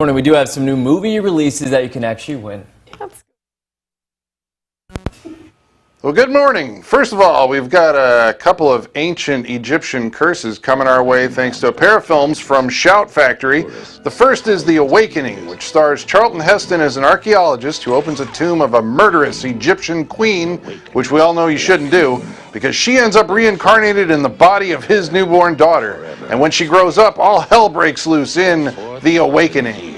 Morning, we do have some new movie releases that you can actually win. Well, good morning. First of all, we've got a couple of ancient Egyptian curses coming our way thanks to a pair of films from Shout Factory. The first is The Awakening, which stars Charlton Heston as an archaeologist who opens a tomb of a murderous Egyptian queen, which we all know you shouldn't do, because she ends up reincarnated in the body of his newborn daughter. And when she grows up, all hell breaks loose in The Awakening.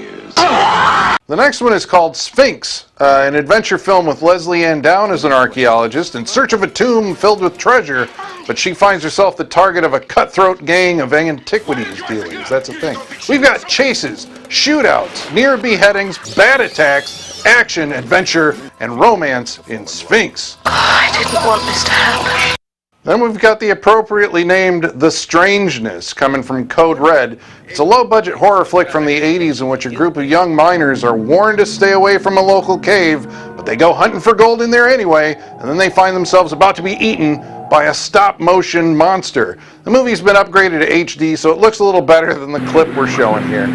The next one is called Sphinx, an adventure film with Leslie Ann Down as an archaeologist in search of a tomb filled with treasure, but she finds herself the target of a cutthroat gang of antiquities dealers. That's a thing. We've got chases, shootouts, near beheadings, bad attacks, action, adventure, and romance in Sphinx. I didn't want this to happen. Then we've got the appropriately named The Strangeness, coming from Code Red. It's a low-budget horror flick from the 80s in which a group of young miners are warned to stay away from a local cave, but they go hunting for gold in there anyway, and then they find themselves about to be eaten by a stop-motion monster. The movie's been upgraded to HD, so it looks a little better than the clip we're showing here.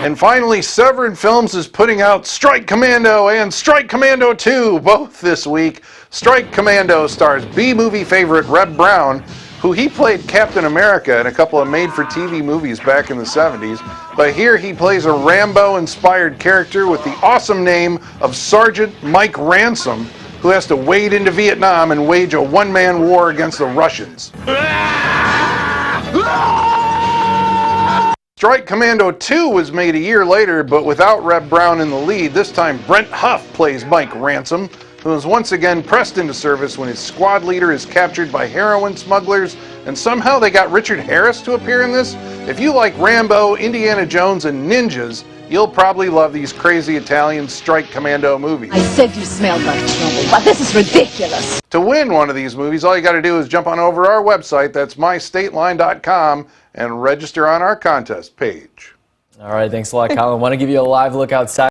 And finally, Severin Films is putting out Strike Commando and Strike Commando 2, both this week. Strike Commando stars B-movie favorite Reb Brown, who he played Captain America in a couple of made-for-TV movies back in the 70s. But here he plays a Rambo-inspired character with the awesome name of Sergeant Mike Ransom, who has to wade into Vietnam and wage a one-man war against the Russians. Strike Commando 2 was made a year later, but without Reb Brown in the lead. This time Brent Huff plays Mike Ransom, who is once again pressed into service when his squad leader is captured by heroin smugglers, and somehow they got Richard Harris to appear in this. If you like Rambo, Indiana Jones, and ninjas, you'll probably love these crazy Italian Strike Commando movies. I said you smelled like trouble, but this is ridiculous. To win one of these movies, all you got to do is jump on over to our website, that's mystateline.com, and register on our contest page. All right, thanks a lot, Colin. Want to give you a live look outside.